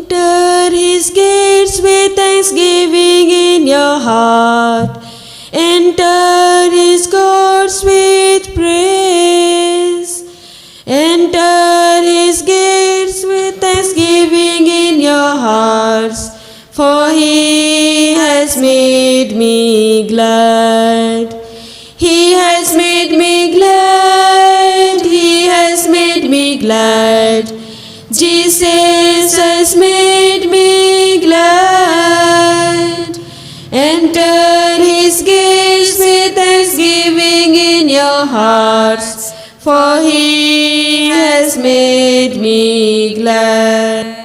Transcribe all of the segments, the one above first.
Enter his gates with thanksgiving in your heart. Enter his courts with praise. Enter his gates with thanksgiving in your hearts. For he has made me glad. He has made me glad. He has made me glad. Jesus has made me glad. Enter his gates with thanksgiving in your hearts, for he has made me glad.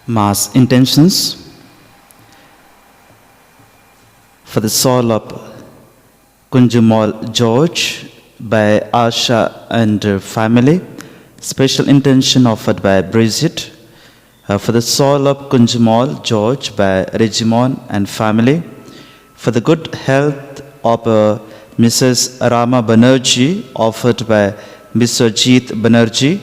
Mass intentions for the soul of Kunjumal George by Asha and her family. Special intention offered by Bridget for the soul of Kunjumal George by Regimon and family. For the good health of Mrs. Rama Banerjee offered by Biswajit Banerjee.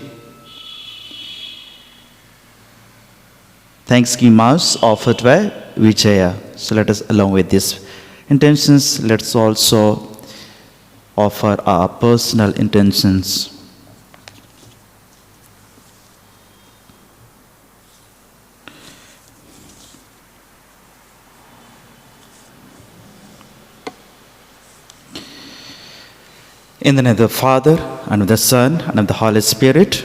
Thanksgiving Mass offered by Vijaya. So let us, along with these intentions, let's also offer our personal intentions. In the name of the Father, and of the Son, and of the Holy Spirit,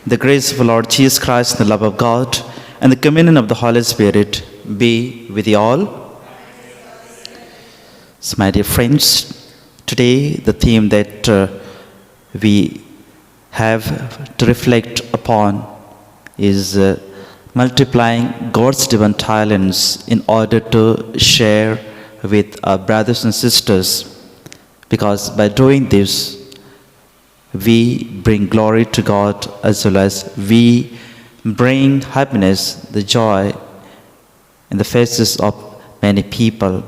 the grace of our Lord Jesus Christ, and the love of God, and the communion of the Holy Spirit be with you all. So, my dear friends, today the theme that we have to reflect upon is multiplying God's divine talents in order to share with our brothers and sisters, because by doing this, we bring glory to God, as well as we bring happiness, the joy in the faces of many people.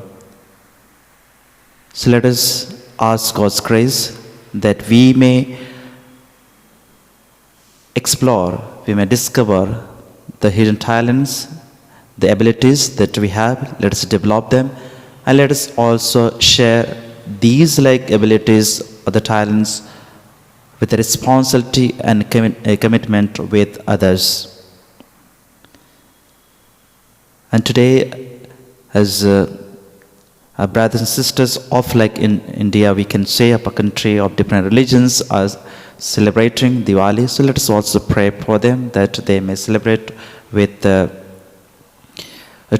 So let us ask God's grace that we may explore, we may discover the hidden talents, the abilities that we have. Let us develop them, and let us also share these abilities or the talents with a responsibility and a commitment with others. And today, as our brothers and sisters of in India, we can say of a country of different religions are celebrating Diwali. So let us also pray for them that they may celebrate with a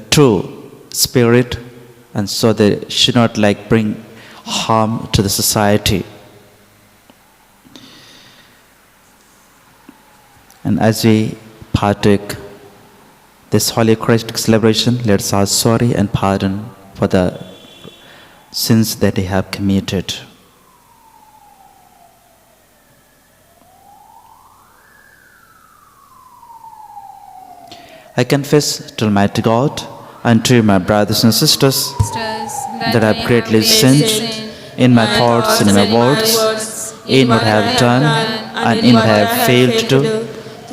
true spirit, and so they should not bring harm to the society. And as we partake this Holy Eucharistic celebration, let us ask sorry and pardon for the sins that they have committed. I confess to Almighty God and to my brothers and sisters that I have greatly sinned in my thoughts and in my words, in what I have done and in what I have failed to do,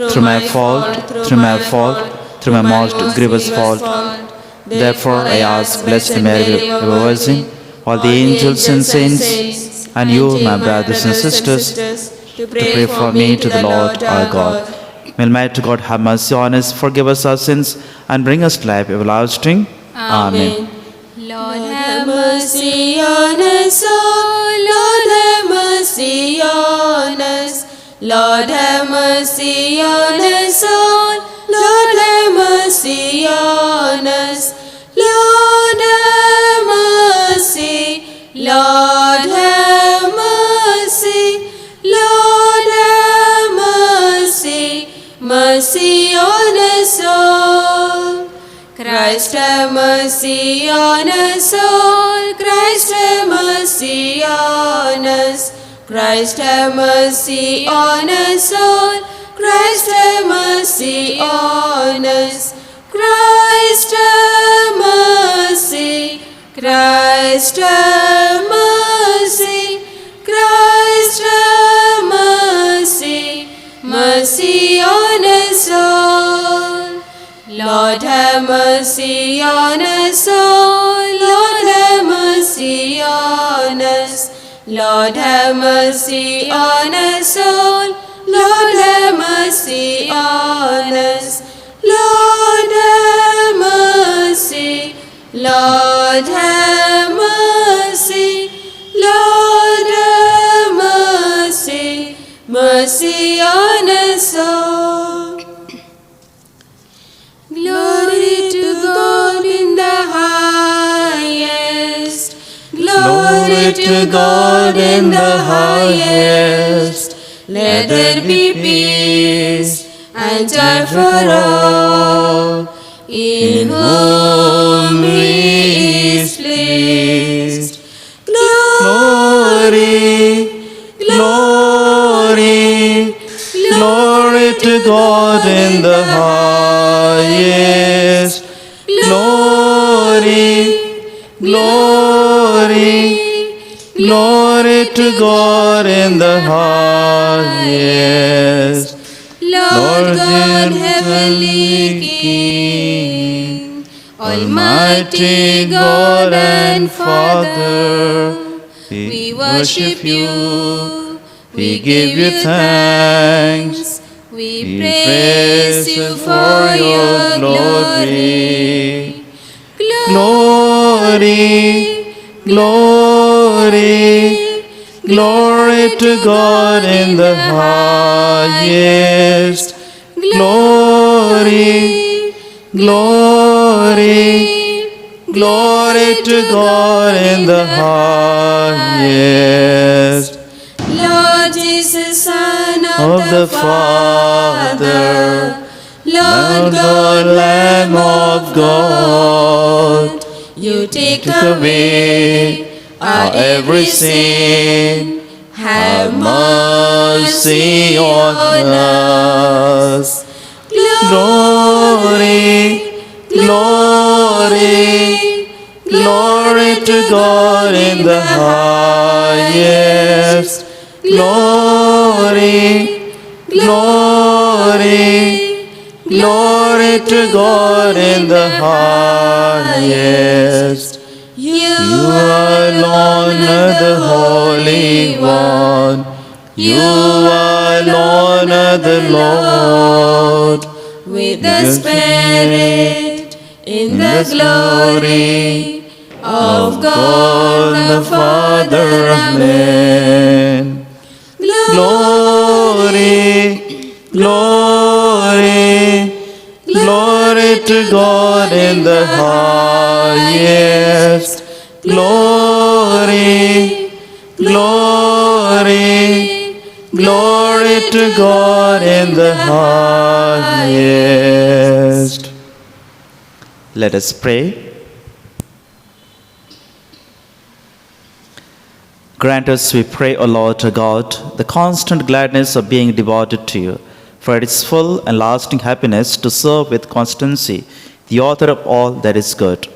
through my most grievous fault. Therefore I ask Blessed Mary, ever Virgin, all the angels and saints, and you, my brothers and sisters, to pray for me to the Lord our God. May Almighty God have mercy on us, forgive us our sins, and bring us to life everlasting. Amen. Lord have mercy on us all. Lord have mercy on us. Lord have mercy on us all. Lord have mercy on us. Lord have mercy. Lord have mercy. Lord have mercy. Mercy on us all. Christ have mercy. mercy on us all. Christ have mercy on us. Christ have mercy on us all. Christ have mercy on us. Christ have mercy. Christ have mercy. Christ have mercy. Mercy on us all. Lord have mercy on us all. Lord have mercy on us. Lord have mercy on us all. Lord have mercy on us. Lord have mercy. Lord have mercy. Lord have mercy. Mercy on us all. Glory to God in the highest. Glory to God in the highest. Let there be peace and joy for all, in whom He is pleased. Glory, glory, Glory to God in the highest. Glory, glory, glory to God in the highest. Lord God, heavenly King, Almighty God and Father, we worship you, we give you thanks, we praise you for your glory. Glory, glory, glory to God in the highest. Glory, glory, glory to God in the highest. Lord Jesus, Son Of the Father, Lord God, Lamb of God, you take take away our every sin. Have mercy on us. Glory, glory, glory to God in the highest. Glory, glory, glory to God in the highest. You alone are the Holy One. You alone are the Lord. with the Spirit in the glory of God the Father. Amen. Glory, glory, glory to God in the highest. Glory, glory, glory to God in the highest. Let us pray. Grant us, we pray, O Lord our God, the constant gladness of being devoted to you, for it is full and lasting happiness to serve with constancy the author of all that is good.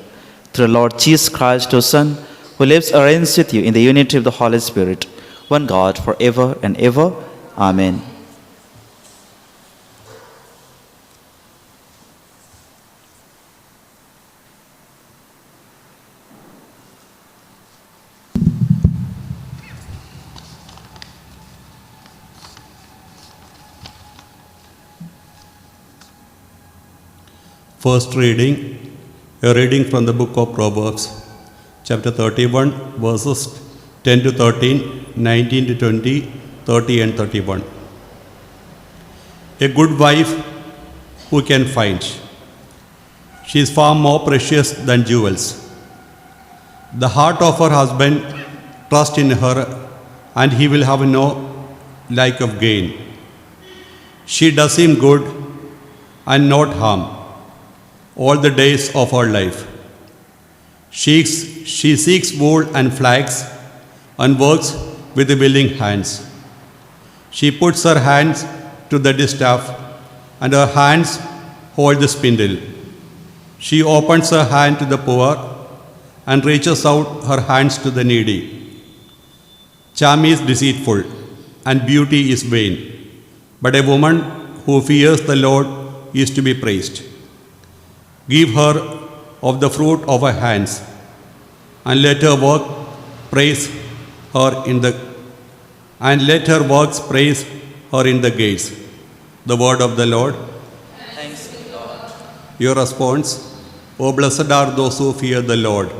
Through Lord Jesus Christ, your Son, who lives and reigns with you in the unity of the Holy Spirit, one God, forever and ever. Amen. First reading, a reading from the book of Proverbs, chapter 31, verses 10 to 13, 19 to 20, 30 and 31. A good wife who can find? She is far more precious than jewels. The heart of her husband trusts in her, and he will have no lack of gain. She does him good and not harm all the days of her life. She seeks wool and flax and works with willing hands. She puts her hands to the distaff and her hands hold the spindle. She opens her hand to the poor and reaches out her hands to the needy. Charm is deceitful and beauty is vain, but a woman who fears the Lord is to be praised. Give her of the fruit of her hands, and let her work praise her in the gates. The word of the Lord. Thanks be to God. Your response: Oh, blessed are those who fear the Lord.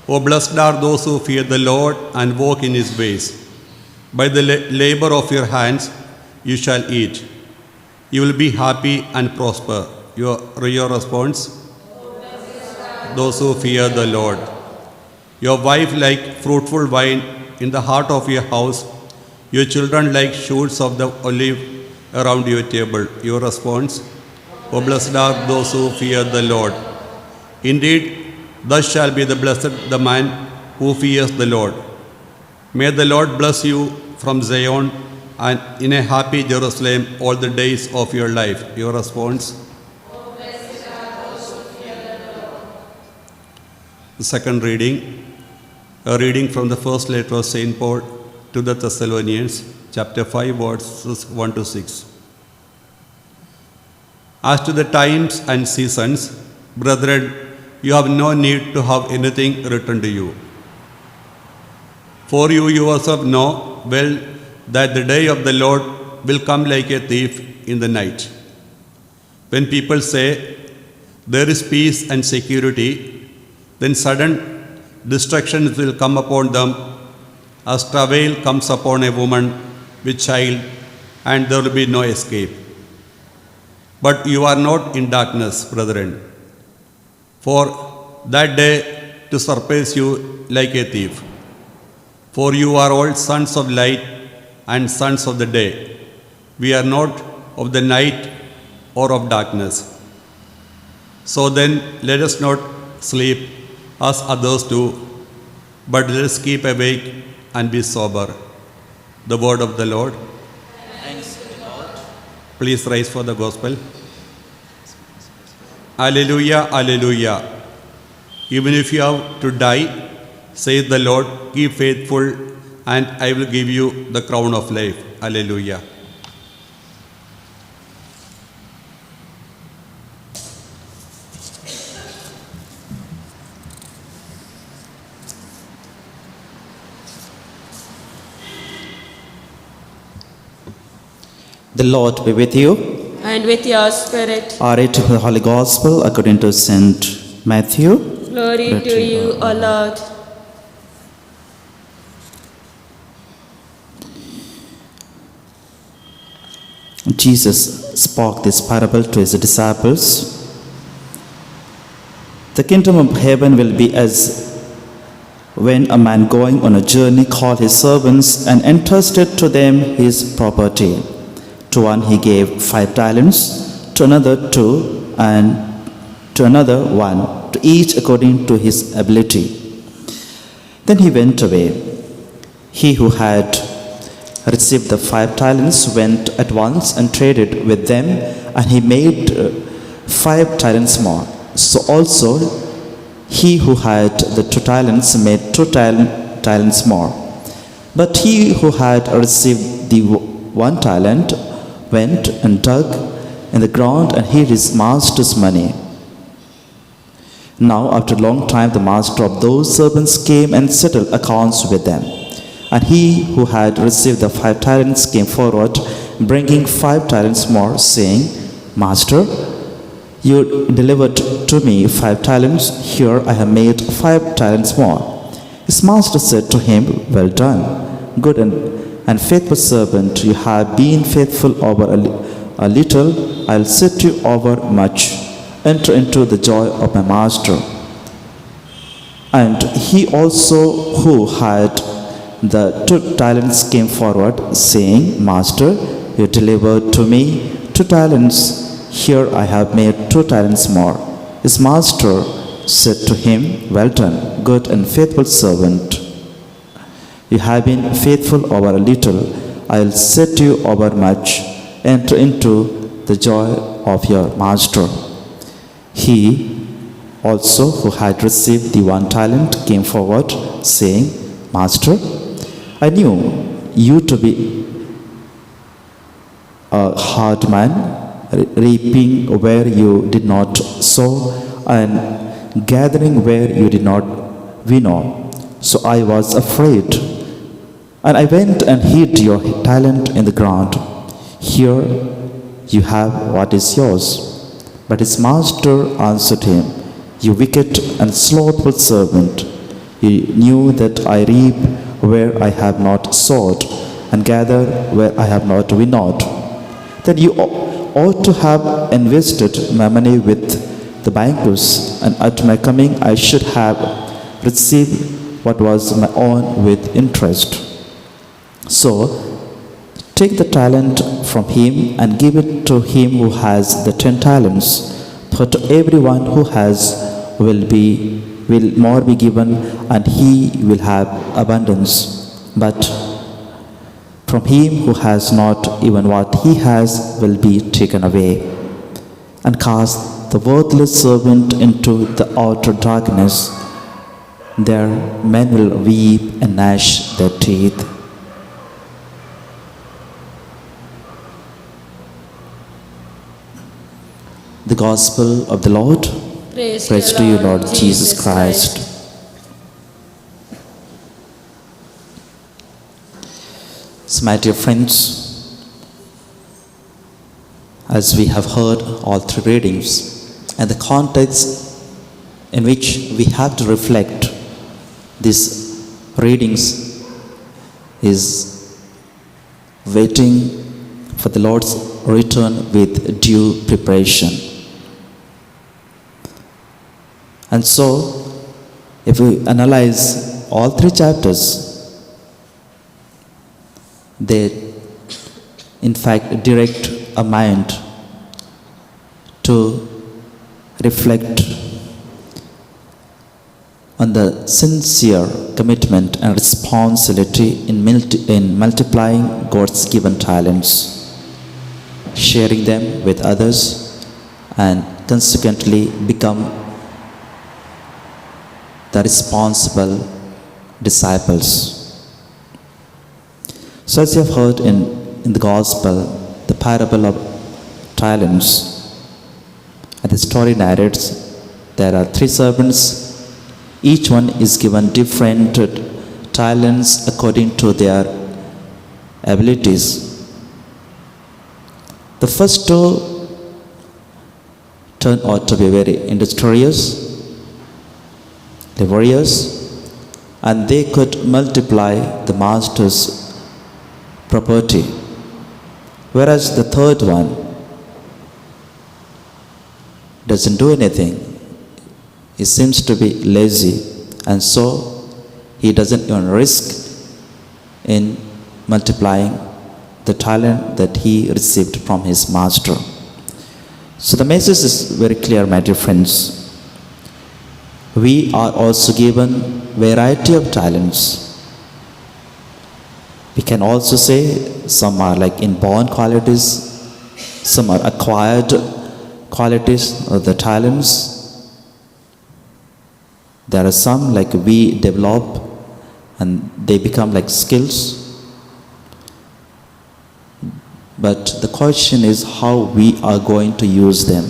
Oh, blessed are those who fear the Lord and walk in his ways. By the labor of your hands you shall eat. You will be happy and prosper. Your response: those who fear the Lord. Your wife like fruitful vine in the heart of your house, your children like shoots of the olive around your table. Your response: Oh, blessed are those who fear the Lord. Indeed, thus shall be the blessed the man who fears the Lord. May the Lord bless you from Zion and in a happy Jerusalem all the days of your life. Your response: the second reading, a reading from the first letter of St. Paul to the Thessalonians, chapter 5, verses 1 to 6. As to the times and seasons, brethren, you have no need to have anything written to you. For you yourself know well that the day of the Lord will come like a thief in the night. When people say, there is peace and security, then sudden destruction will come upon them, as travail comes upon a woman with child, and there will be no escape. But you are not in darkness, brethren, for that day to surpass you like a thief. For you are all sons of light and sons of the day. We are not of the night or of darkness. So then, let us not sleep as others do, but let us keep awake and be sober. The word of the Lord. Thanks be to God. Please rise for the gospel. Alleluia, alleluia. Even if you have to die, says the Lord, keep faithful, and I will give you the crown of life. Alleluia. The Lord be with you. And with your spirit. Our reading of the Holy Gospel according to St. Matthew. Glory to you, O Lord. Jesus spoke this parable to his disciples. The kingdom of heaven will be as when a man going on a journey called his servants and entrusted to them his property. To one he gave 5 talents, to another 2, and to another 1, to each according to his ability. Then he went away. He who had received the 5 talents went at once and traded with them, and he made 5 talents more. So also he who had the 2 talents made 2 talents more. But he who had received the 1 talent went and dug in the ground and hid his master's money. Now after a long time the master of those servants came and settled accounts with them. And he who had received the 5 talents came forward, bringing 5 talents more, saying, Master, you delivered to me 5 talents. Here I have made 5 talents more. His master said to him, Well done, good and faithful servant. You have been faithful over a little. I'll set you over much. Enter into the joy of my master. And he also who had the 2 talents came forward, saying, Master, you delivered to me 2 talents. Here I have made 2 talents more. His master said to him, "Well done, good and faithful servant. You have been faithful over a little. I will set you over much. Enter into the joy of your master." He also, who had received the 1 talent, came forward, saying, "Master, I knew you to be a hard man, reaping where you did not sow, and gathering where you did not winnow. So I was afraid, and I went and hid your talent in the ground. Here you have what is yours." But his master answered him, "You wicked and slothful servant, you knew that I reap where I have not sowed, and gather where I have not winnowed. Then you ought to have invested my money with the bankers, and at my coming I should have received what was my own with interest. So take the talent from him and give it to him who has the 10 talents. For to everyone who has will more be given, and he will have abundance. But from him who has not, even what he has will be taken away. And cast the worthless servant into the outer darkness. There men will weep and gnash their teeth." The Gospel of the Lord. Praise to you, Lord Jesus Christ. So, my dear friends, as we have heard all 3 readings, and the context in which we have to reflect these readings is waiting for the Lord's return with due preparation. And so, if we analyze all 3 chapters, they in fact direct a mind to reflect on the sincere commitment and responsibility in multiplying God's given talents, sharing them with others, and consequently become the responsible disciples. So as you have heard in the Gospel, the parable of talents, and the story narrates there are 3 servants. Each one is given different talents according to their abilities. The first 2 turned out to be very industrious, laborious, and they could multiply the master's property. Whereas the 3rd one doesn't do anything. He seems to be lazy, and so he doesn't even risk in multiplying the talent that he received from his master. So the message is very clear, my dear friends. We are also given variety of talents. We can also say some are like inborn qualities, some are acquired qualities or the talents. There are some like we develop and they become like skills. But the question is how we are going to use them,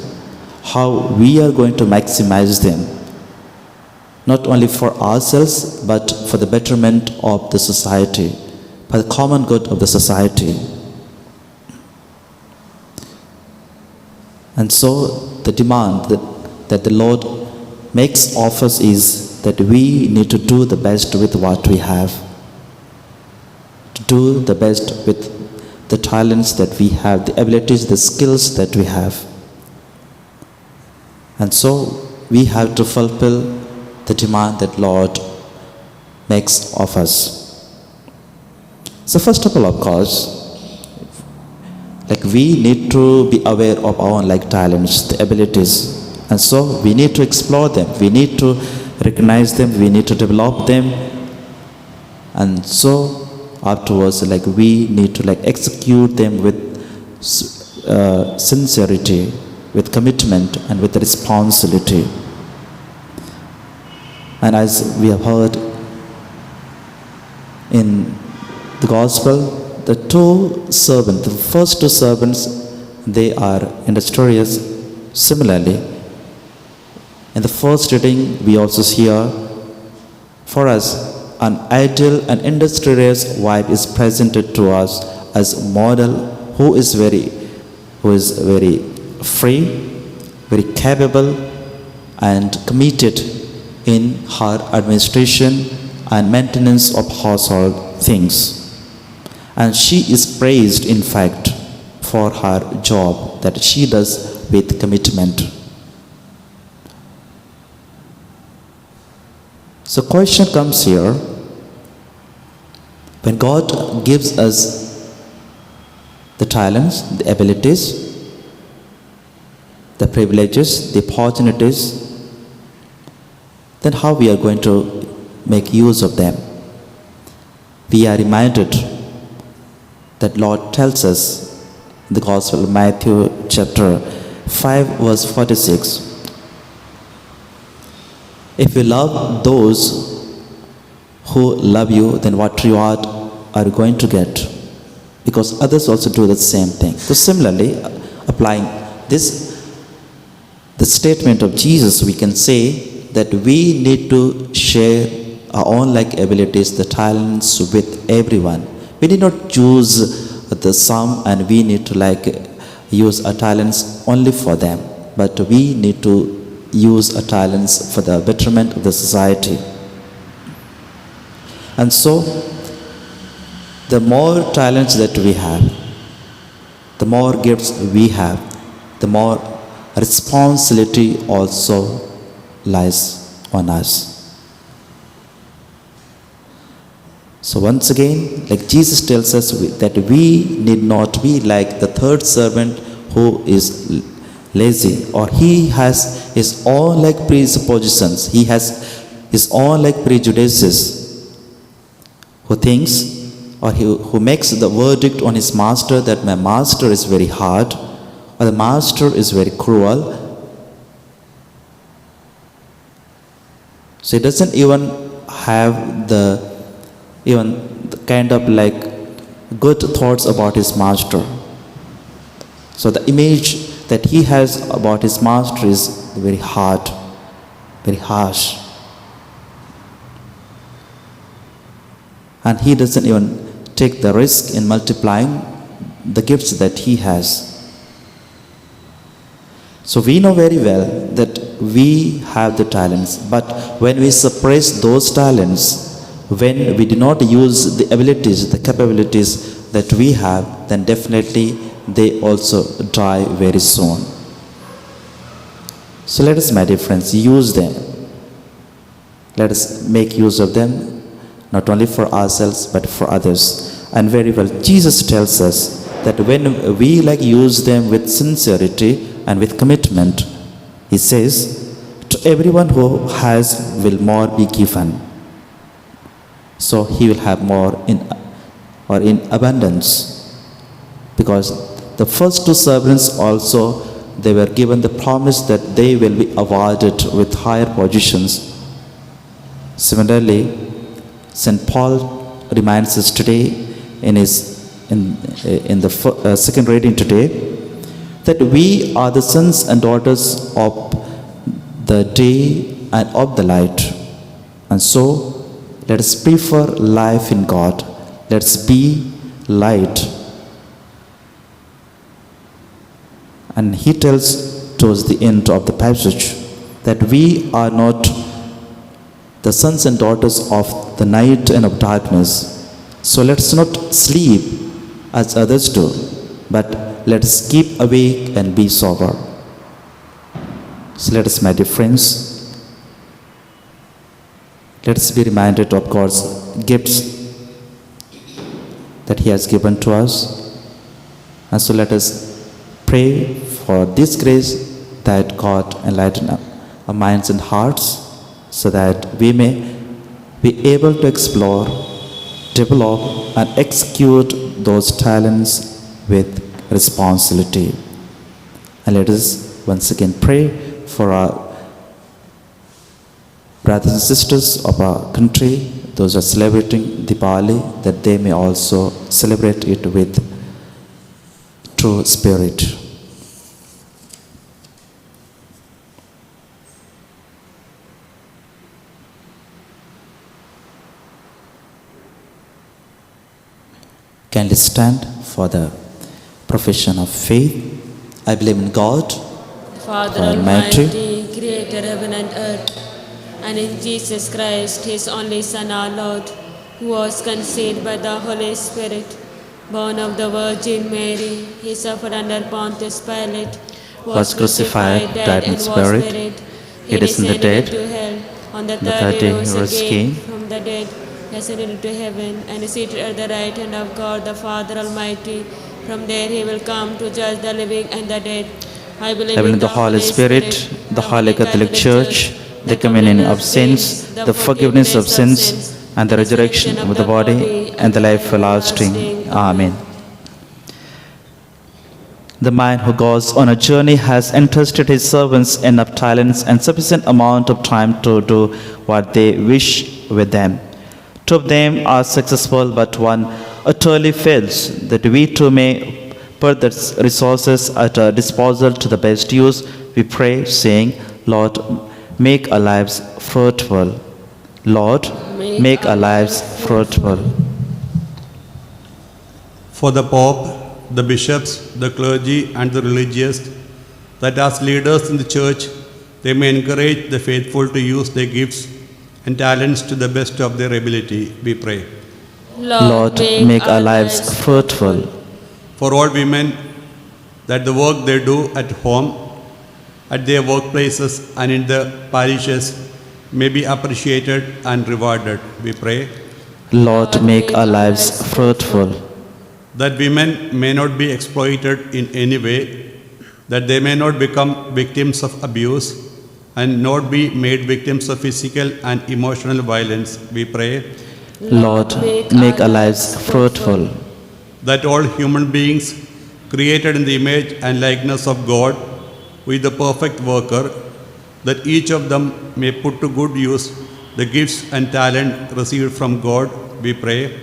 how we are going to maximize them, not only for ourselves but for the betterment of the society, for the common good of the society. And so the demand that the Lord makes of us is that we need to do the best with what we have, to do the best with the talents that we have, the abilities, the skills that we have. And so we have to fulfill the demand that Lord makes of us. So first of all, of course, like we need to be aware of our own like talents, the abilities, And so we need to explore them, we need to recognize them, we need to develop them. And so afterwards, like we need to like execute them with sincerity, with commitment, and with responsibility. And as we have heard in the gospel, the first two servants, they are industrious. Similarly, in the first reading, we also hear, for us, an ideal and industrious wife is presented to us as a model who is very free, very capable, and committed in her administration and maintenance of household things. And she is praised, in fact, for her job that she does with commitment. So question comes here, when God gives us the talents, the abilities, the privileges, the opportunities, then how we are going to make use of them? We are reminded that Lord tells us in the Gospel of Matthew chapter 5 verse 46. If you love those who love you, then what reward are you going to get? Because others also do the same thing. So similarly, applying the statement of Jesus, we can say that we need to share our own like abilities, the talents with everyone. We need not choose the some and we need to like use our talents only for them, but we need to use our talents for the betterment of the society. And so, the more talents that we have, the more gifts we have, the more responsibility also lies on us. So once again, like Jesus tells us that we need not be like the third servant who is lazy, or he has his own like presuppositions, he has his own like prejudices, who thinks or who makes the verdict on his master that my master is very hard or the master is very cruel. So he doesn't even have the kind of like good thoughts about his master. So the image that he has about his master is very hard, very harsh. And he doesn't even take the risk in multiplying the gifts that he has. So we know very well that we have the talents, but when we suppress those talents, when we do not use the abilities, the capabilities that we have, then definitely they also die very soon. So let us, my dear friends, use them. Let us make use of them, not only for ourselves, but for others. And very well, Jesus tells us that when we like use them with sincerity and with commitment, he says, to everyone who has will more be given. So he will have more in abundance. Because the first two servants also, they were given the promise that they will be awarded with higher positions. Similarly, St. Paul reminds us today in the second reading today that we are the sons and daughters of the day and of the light. And so, let us prefer life in God. Let us be light. And he tells towards the end of the passage that we are not the sons and daughters of the night and of darkness. So let us not sleep as others do, but let us keep awake and be sober. So let us, my dear friends, let us be reminded of God's gifts that he has given to us. And so let us pray for this grace that God enlighten our minds and hearts so that we may be able to explore, develop, and execute those talents with responsibility. And let us once again pray for our brothers and sisters of our country, those who are celebrating Diwali, that they may also celebrate it with true spirit. Kindly stand for the profession of faith. I believe in God, Father Almighty, Almighty, Creator heaven and earth, and in Jesus Christ, His only Son, our Lord, who was conceived by the Holy Spirit, born of the Virgin Mary. He suffered under Pontius Pilate, was crucified, died, and was buried. buried. He descended into hell. On the the third day, he rose rose again again. from the dead. He ascended into heaven and is seated at the right hand of God, the Father Almighty. From there He will come to judge the living and the dead. I believe in the Holy Spirit, the Holy Catholic Church, the communion of saints, the forgiveness of sins, and the resurrection of the body, and the life everlasting. Amen. The man who goes on a journey has entrusted his servants enough talents and sufficient amount of time to do what they wish with them. Two of them are successful, but one utterly fails, that we too may put the resources at our disposal to the best use. We pray, saying, Lord, make our lives fruitful. Lord, make our lives fruitful. For the Pope, the bishops, the clergy, and the religious, that as leaders in the church, they may encourage the faithful to use their gifts and talents to the best of their ability, we pray. Lord, make our lives fruitful. For all women, that the work they do at home, at their workplaces, and in the parishes may be appreciated and rewarded, we pray. Lord, make our lives fruitful. That women may not be exploited in any way, that they may not become victims of abuse and not be made victims of physical and emotional violence, we pray. Lord, make our lives fruitful. That all human beings created in the image and likeness of God with the perfect worker, that each of them may put to good use the gifts and talent received from God, we pray.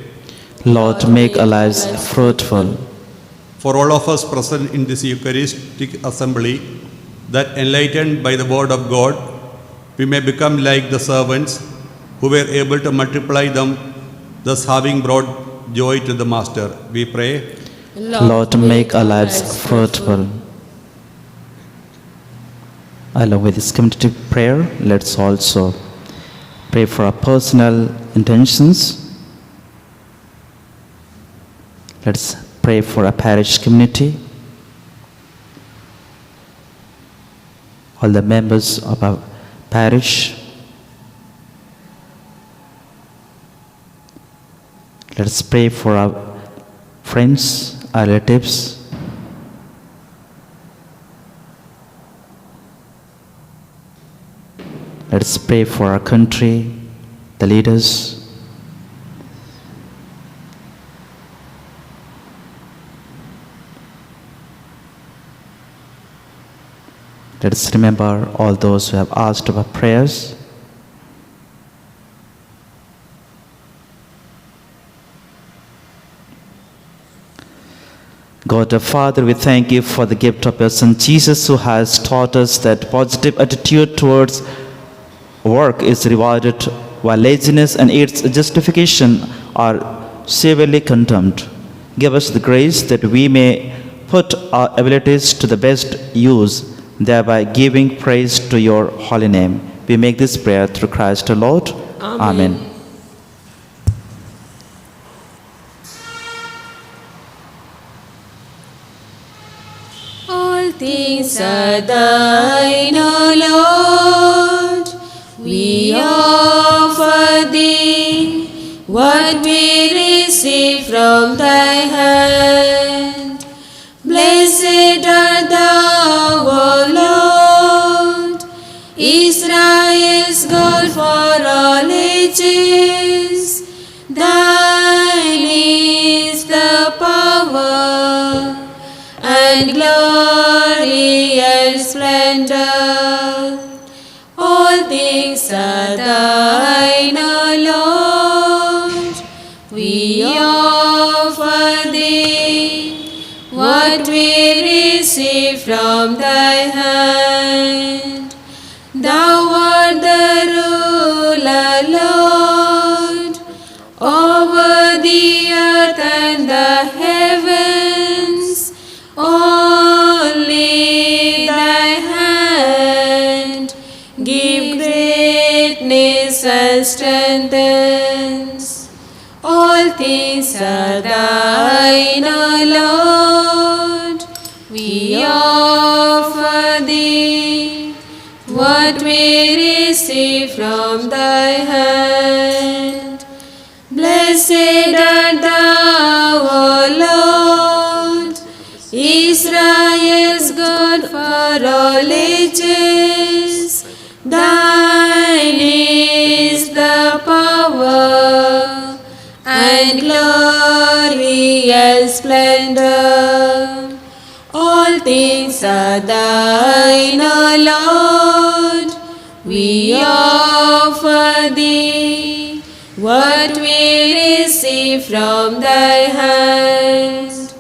Lord, make our lives fruitful. For all of us present in this Eucharistic assembly, that enlightened by the word of God, we may become like the servants who were able to multiply them, thus having brought joy to the Master, we pray. Lord, make our lives fruitful. Along with this community prayer, let's also pray for our personal intentions. Let's pray for our parish community, all the members of our parish. Let's pray for our friends, our relatives. Let's pray for our country, the leaders. Let us remember all those who have asked our prayers. God our Father, we thank you for the gift of your Son Jesus, who has taught us that positive attitude towards work is rewarded, while laziness and its justification are severely condemned. Give us the grace that we may put our abilities to the best use, thereby giving praise to your holy name. We make this prayer through Christ our Lord. Amen. All things are thine, O Lord. We offer thee what we receive from thy hand. Blessed art thou, O Lord. ages. Thine is the power and glory and splendor. All things are thine, O Lord. We offer thee what we receive from thy hand. Thou art the ruler, Lord, over the earth and the heavens. Only thy hand give greatness and strengthens. All things are thine, O Lord. We offer thee what we receive from thy hand. Blessed art thou, O Lord, Israel's God for all ages. Thine is the power and glory and splendor. All things are thine, O Lord. We offer thee what we receive from thy hand.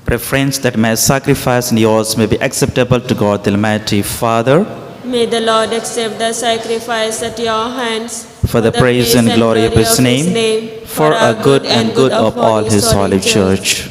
Pray, friends, that my sacrifice and yours may be acceptable to God, the Almighty Father, May the Lord accept the sacrifice at your hands for the praise and glory of His name, for our good and good of all His holy church.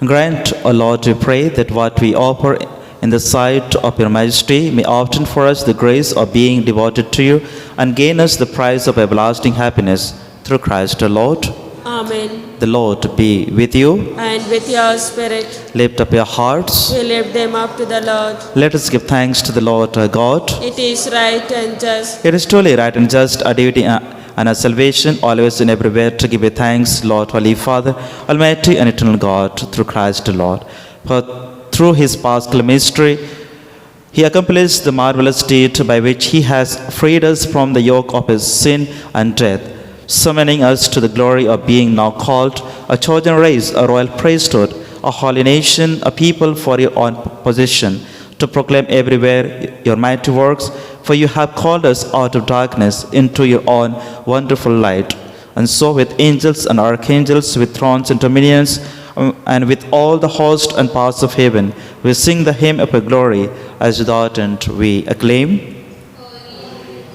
Grant, O Lord, we pray, that what we offer in the sight of your majesty may obtain for us the grace of being devoted to you and gain us the prize of everlasting happiness through Christ our Lord. Amen. The Lord be with you. And with your spirit, Lift up your hearts. we lift them up to the Lord. Let us give thanks to the Lord our God. It is right and just, It is truly right and just, our duty and our salvation, always and everywhere, to give you thanks, Lord, Holy Father, Almighty and eternal God, through Christ the Lord. For through His paschal mystery, He accomplished the marvelous deed by which He has freed us from the yoke of His sin and death, summoning us to the glory of being now called a chosen race, a royal priesthood, a holy nation, a people for your own possession, to proclaim everywhere your mighty works, for you have called us out of darkness into your own wonderful light. And so with angels and archangels, with thrones and dominions, and with all the host and powers of heaven, we sing the hymn of your glory, as without end we acclaim.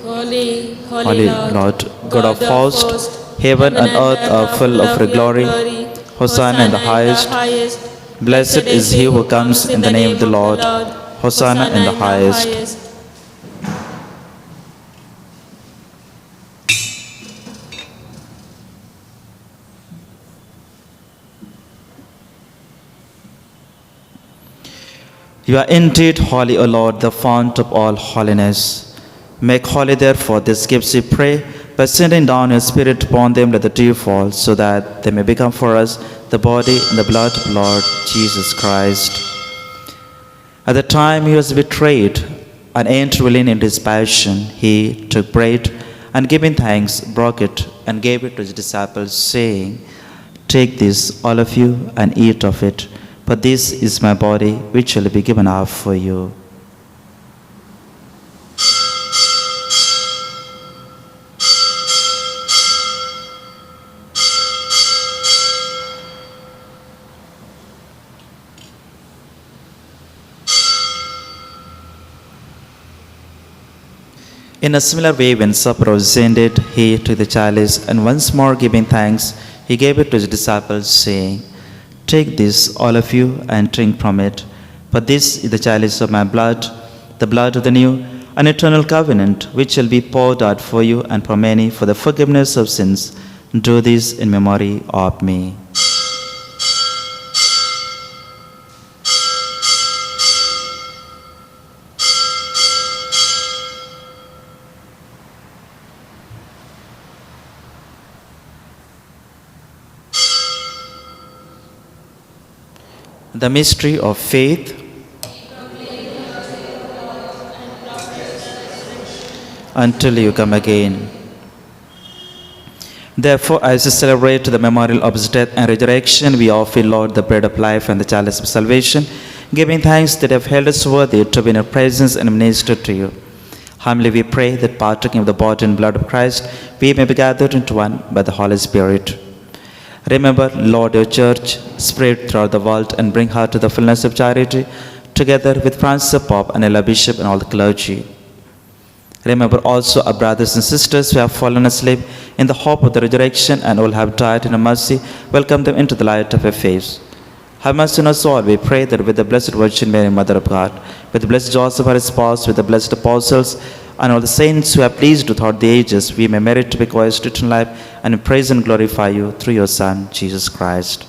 Holy, Holy holy Lord, God of hosts, heaven and earth are full of your glory. Hosanna in the highest. Blessed is he who comes in the name of the Lord. Hosanna in the highest. You are indeed holy, O Lord, the fount of all holiness. Make holy, therefore, these gifts, we pray, by sending down your Spirit upon them, let the dew fall, so that they may become for us the body and the blood of Lord Jesus Christ. At the time he was betrayed and entering into his passion, he took bread and giving thanks, broke it and gave it to his disciples, saying, "Take this, all of you, and eat of it, for this is my body, which shall be given up for you." In a similar way, when supper was ended, he took the chalice, and once more giving thanks, he gave it to his disciples, saying, "Take this, all of you, and drink from it, for this is the chalice of my blood, the blood of the new and eternal covenant, which shall be poured out for you and for many for the forgiveness of sins. Do this in memory of me." The mystery of faith. until you come again. Therefore, as we celebrate the memorial of his death and resurrection, we offer, Lord, the bread of life and the chalice of salvation, giving thanks that you have held us worthy to be in your presence and minister to you. Humbly we pray that partaking of the body and blood of Christ, we may be gathered into one by the Holy Spirit. Remember, Lord, your church, spread throughout the world, and bring her to the fullness of charity, together with Francis the Pope and Ella Bishop and all the clergy. Remember also our brothers and sisters who have fallen asleep in the hope of the resurrection and all have died in your mercy. Welcome them into the light of your face. Have mercy on us all, we pray, that with the Blessed Virgin Mary, Mother of God, with the blessed Joseph, her spouse, with the blessed apostles, and all the saints who have pleased you throughout the ages, we may merit to be co-heirs to eternal life and praise and glorify you through your Son, Jesus Christ.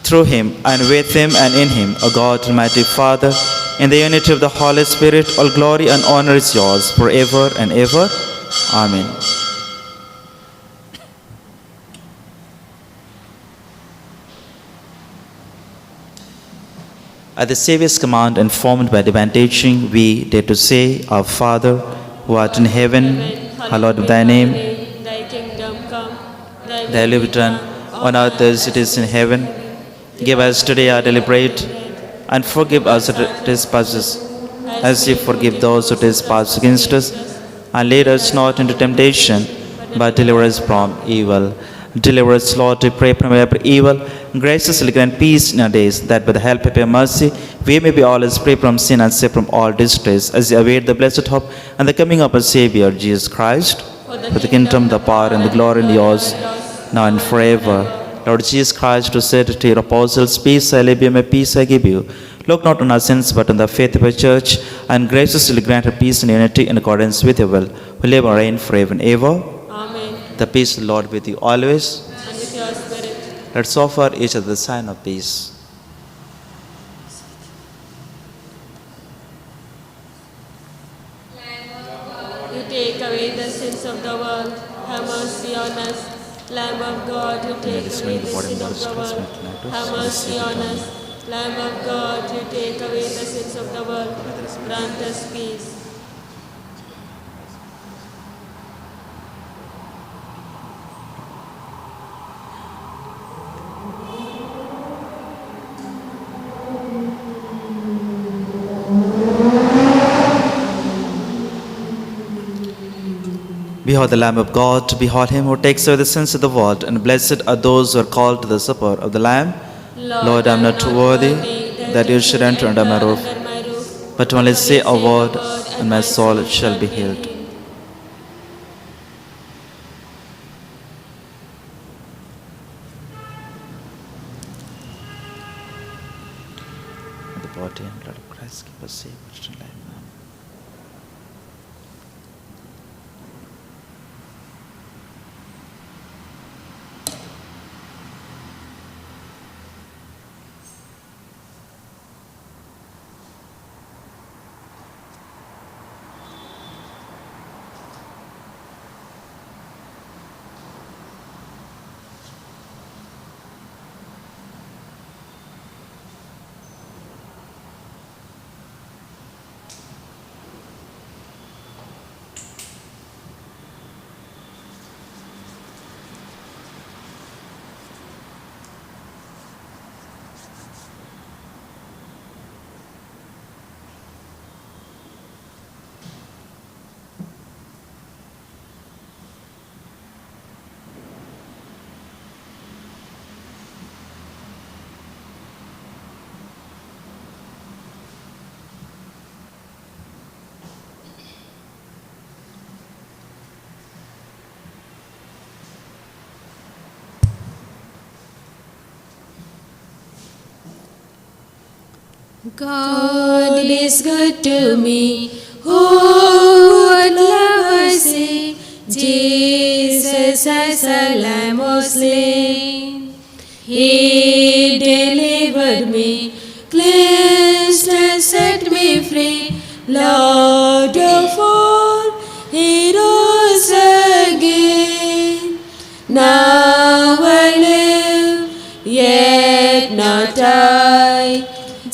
Through him, and with him, and in him, O God, Almighty Father, in the unity of the Holy Spirit, all glory and honor is yours forever and ever. Amen. At the Saviour's command, informed by divine teaching, we dare to say, Our Father, who art in heaven, hallowed be thy name. Thy kingdom come, Thy will be done on earth as it is in heaven. Give us today our daily bread, and forgive us our trespasses, as we forgive those who trespass against us. And lead us not into temptation, but deliver us from evil. Deliver us, Lord, we pray, from every evil. Graciously grant peace in our days, that by the help of your mercy, we may be always free from sin and safe from all distress, as we await the blessed hope and the coming of our Savior, Jesus Christ. For the kingdom, the power, and the glory are yours, now and forever. Lord Jesus Christ, who said to your apostles, Peace I leave you, my peace I give you. Look not on our sins, but on the faith of your church, and graciously grant her peace and unity in accordance with your will, who live and reign forever and ever. Amen. The peace of the Lord with you always. And with your spirit. Let's offer each other the sign of peace. You take away the sins of the world. Have mercy on us. Lamb of God, you take away the sins of the world. Have mercy on us. Lamb of God, you take away the sins of the world. Grant us peace. Behold the Lamb of God, behold him who takes away the sins of the world, and blessed are those who are called to the supper of the Lamb. Lord, I am not worthy that you should enter under my roof, but only say a word, and my soul shall be healed. The body and blood of Christ keep us safe in life. God is good to me. Oh, what love I see. Jesus as a lamb was slain. He delivered me, cleansed and set me free. Lord of all, He rose again. Now I live yet not I.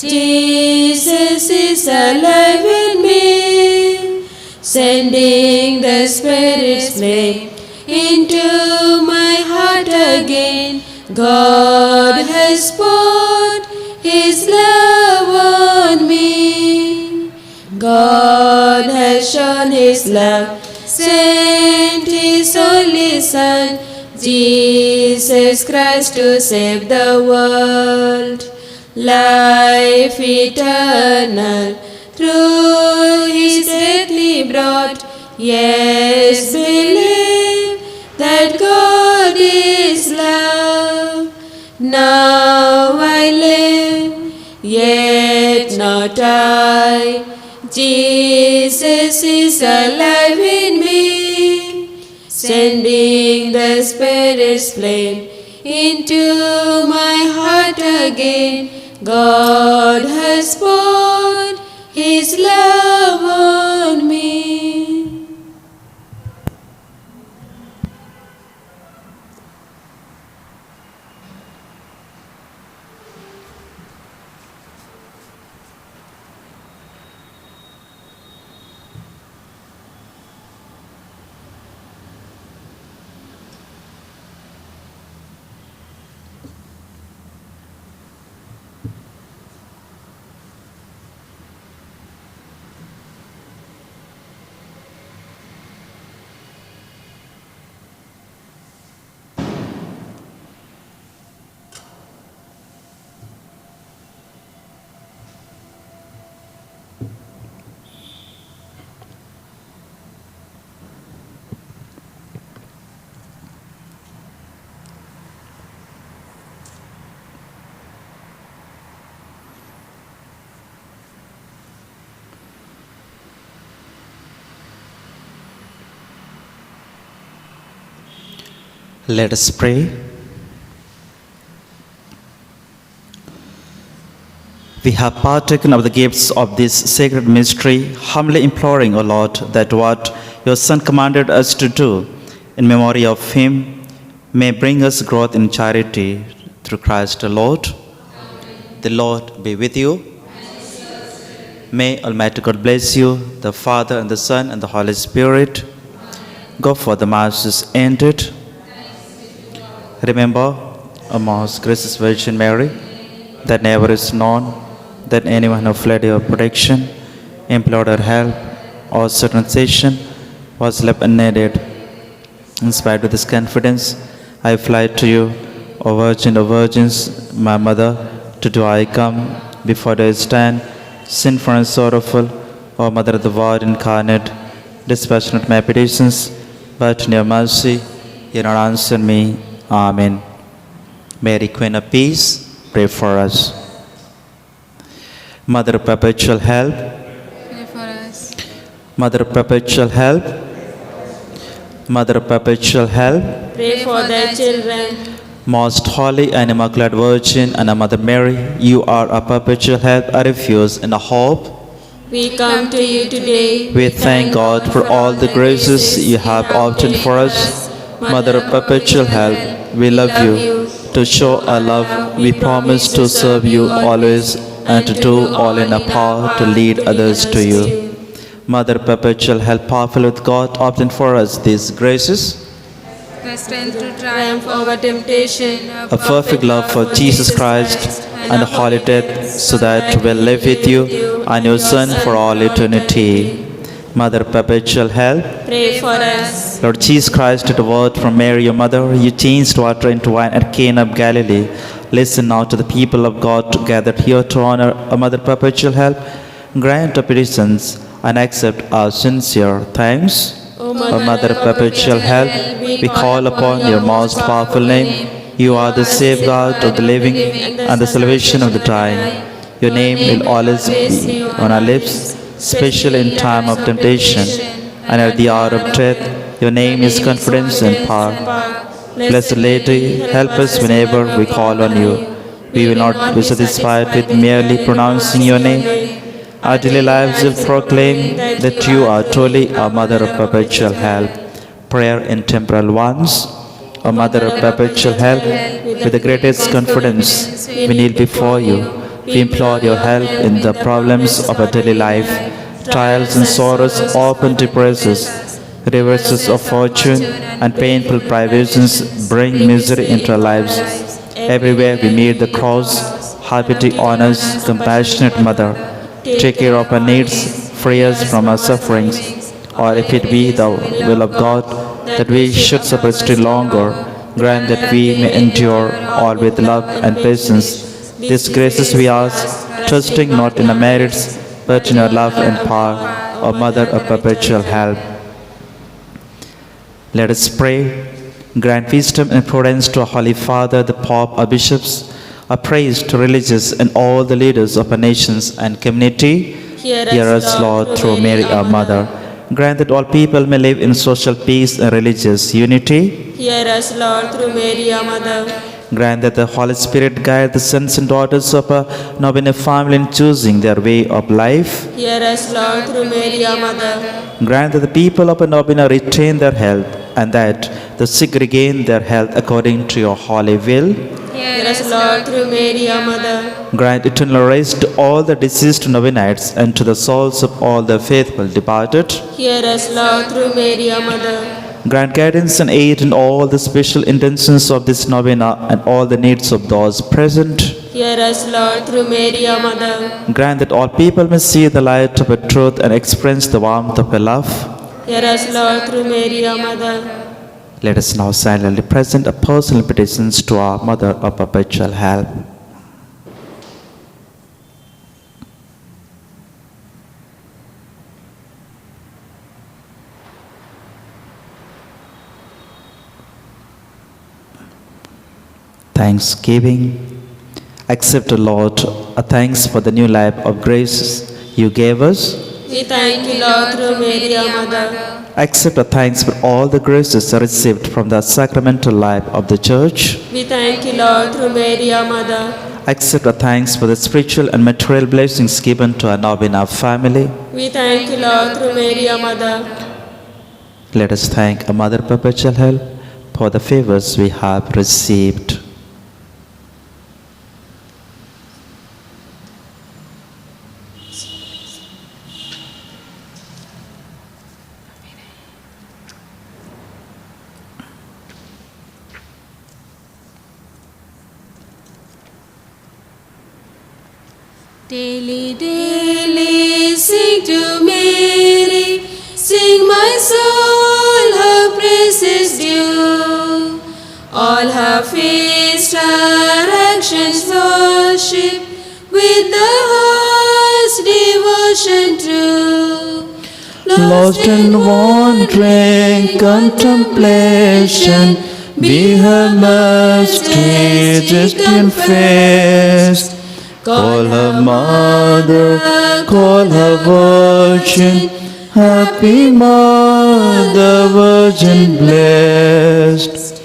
Jesus is alive in me, sending the Spirit's flame into my heart again. God has poured His love on me. God has shown His love, sent His only Son, Jesus Christ, to save the world. Life eternal through His death He brought. Yes, believe that God is love. Now I live, yet not I. Jesus is alive in me, sending the Spirit's flame into my heart again. God has poured His love on me. Let us pray. We have partaken of the gifts of this sacred mystery, humbly imploring, O Lord, that what your Son commanded us to do in memory of Him may bring us growth in charity through Christ the Lord. The Lord be with you. May Almighty God bless you, the Father and the Son and the Holy Spirit. Go for the Mass is ended. Remember, O most gracious Virgin Mary, that never is known that anyone who fled your protection, implored your help, or sought sensation was left unaided. In spite of this confidence, I fly to you, O Virgin of Virgins, my Mother. To do I come, before you stand, sinful and sorrowful, O Mother of the Word incarnate. Dispassionate my petitions, but in your mercy, hear and answer me. Amen. Mary, Queen of Peace, pray for us. Mother of perpetual help, Pray for us. Mother of perpetual help, Mother of perpetual help, Pray for the children. Most Holy and Immaculate Virgin and our Mother Mary, you are our perpetual help, a refuge, and a hope. We come to you today. We thank God for all the graces you have obtained for us. Mother of perpetual help, we love you. To show our love, we promise to serve you always and to do all in our power to lead others to you. Mother of perpetual help, powerful with God, obtain for us these graces. The strength to Triumph triumph over temptation. A perfect love for Jesus Christ and a holy death, so that we'll live with you and your Son for all eternity. Mother of perpetual help, Pray for us. Lord Jesus Christ, at a word from Mary, your mother, you changed water into wine at Cana of Galilee. Listen now to the people of God gathered here to honor a Mother of perpetual help. Grant our petitions and accept our sincere thanks. O O Mother of perpetual help, we call upon your most powerful name. You are the safeguard of the living and the salvation of the dying. Your name will always be on our lips, especially in time of temptation and at the hour of death. Your name is confidence and power. Blessed Lady, help us whenever we call on you. We will not be satisfied with merely pronouncing your name. Our daily lives will proclaim that you are truly our Mother of perpetual help. Prayer in temporal ones. O Mother of perpetual help, with the greatest confidence, we kneel before you. We implore your help in the problems of our daily life, trials and sorrows, often depresses, reverses of fortune, and painful privations bring misery into our lives. Everywhere we meet the cross, happy on us, compassionate Mother. Take care of our needs, free us from our sufferings. Or if it be the will of God that we should suffer still longer, grant that we may endure all with love and patience. These graces we ask, trusting not in our merits, but in your love and power, O Mother of perpetual help. Let us pray. Grant wisdom and prudence to our Holy Father, the Pope, our bishops, our praise to religious and all the leaders of our nations and community. Hear us, Lord, through Mary, our Mother. Grant that all people may live in social peace and religious unity. Hear us, Lord, through Mary, our Mother. Grant that the Holy Spirit guide the sons and daughters of a noble family in choosing their way of life. Hear us, Lord, through Mary, our Mother. Grant that the people of a Novena retain their health, and that the sick regain their health according to your holy will. Hear us, Lord, through Mary, our Mother. Grant eternal rest to all the deceased Novenites and to the souls of all the faithful departed. Hear us, Lord, through Mary, our Mother. Grant guidance and aid in all the special intentions of this novena and all the needs of those present. Hear us, Lord, through Mary, our Mother. Grant that all people may see the light of your truth and experience the warmth of your love. Hear us, Lord, through Mary, our Mother. Let us now silently present our personal petitions to our Mother of perpetual help. Thanksgiving. Accept, O Lord, a thanks for the new life of grace you gave us. We thank you, Lord, through Mary, our Mother. Accept a thanks for all the graces received from the sacramental life of the Church. We thank you, Lord, through Mary, our Mother. Accept a thanks for the spiritual and material blessings given to our Novena family. We thank you, Lord, through Mary, our Mother. Let us thank our Mother Perpetual Help for the favors we have received. Daily, daily, sing to Mary, sing my soul, her praises due. All her feast, her actions worship, with the heart's devotion true. Lost in wandering contemplation, be her mercy just confessed. Call her mother, call her virgin, happy mother, virgin blessed.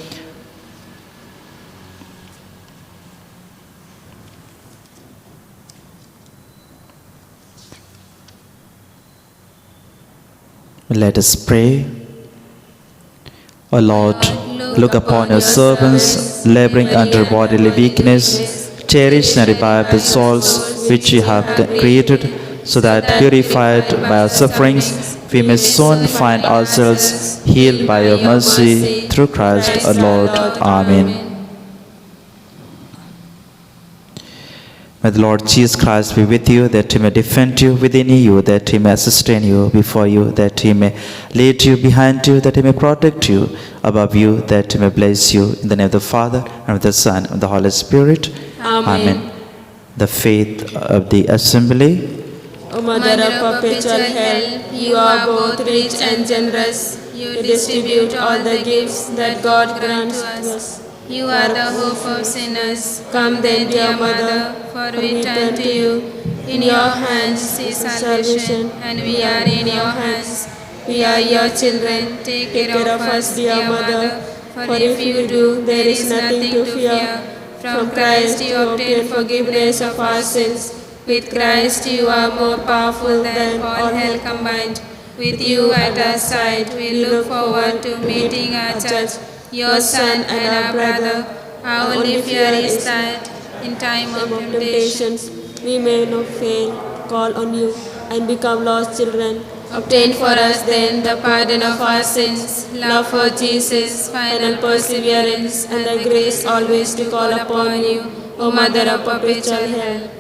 Let us pray. O Lord, look upon your servants laboring under bodily weakness. Cherish and revive the souls which you have created, so that, purified by our sufferings, we may soon find ourselves healed by your mercy, through Christ our Lord. Amen. May the Lord Jesus Christ be with you, that he may defend you within you, that he may sustain you before you, that he may lead you behind you, that he may protect you above you, that he may bless you. In the name of the Father, and of the Son, and of the Holy Spirit. Amen. The faith of the assembly. O Mother of perpetual help, you are both rich and generous. You distribute all the gifts that God grants to us. You are the hope of sinners. Come then, dear Mother, for we turn to you. In your hands is salvation, and we are in your hands. We are your children. Take care of us, dear Mother, for if you do, there is nothing to fear. From Christ you obtain forgiveness of our sins. With Christ you are more powerful than all hell combined. With you at our side, we look forward to meeting our church. your Son and our brother. Our only fear is that in time of temptation, temptations, we may not fail, call on you, and become lost children. obtain for us then the pardon of our sins, love for Jesus, final perseverance, and the grace always to call upon you, O Mother of perpetual help.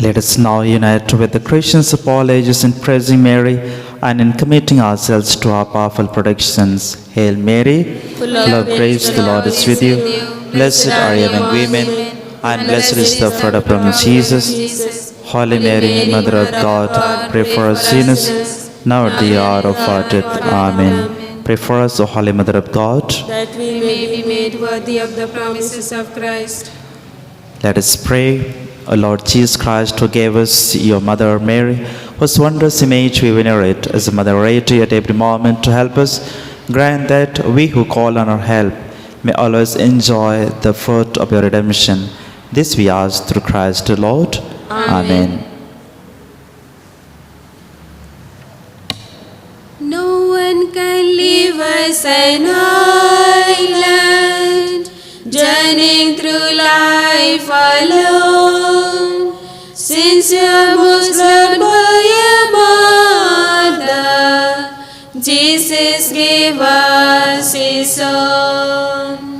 Let us now unite with the Christians of all ages in praising Mary and in committing ourselves to our powerful predictions. Hail Mary, full of grace, the Lord is with you. Blessed are you among women, and blessed is the fruit of your womb, Jesus. Holy Mary, Mother of God, pray for us sinners, now at the hour of our death. Amen. Pray for us, O Holy Mother of God, That we May be made worthy of the promises of Christ. Let us pray. O Lord Jesus Christ, who gave us your Mother Mary, whose wondrous image we venerate as a Mother Rarity at every moment to help us, grant that we who call on her help may always enjoy the fruit of your redemption. This we ask through Christ the Lord. Amen. No one can leave us an island, journeying through life alone. Since you most loved by your mother, Jesus gave us his own.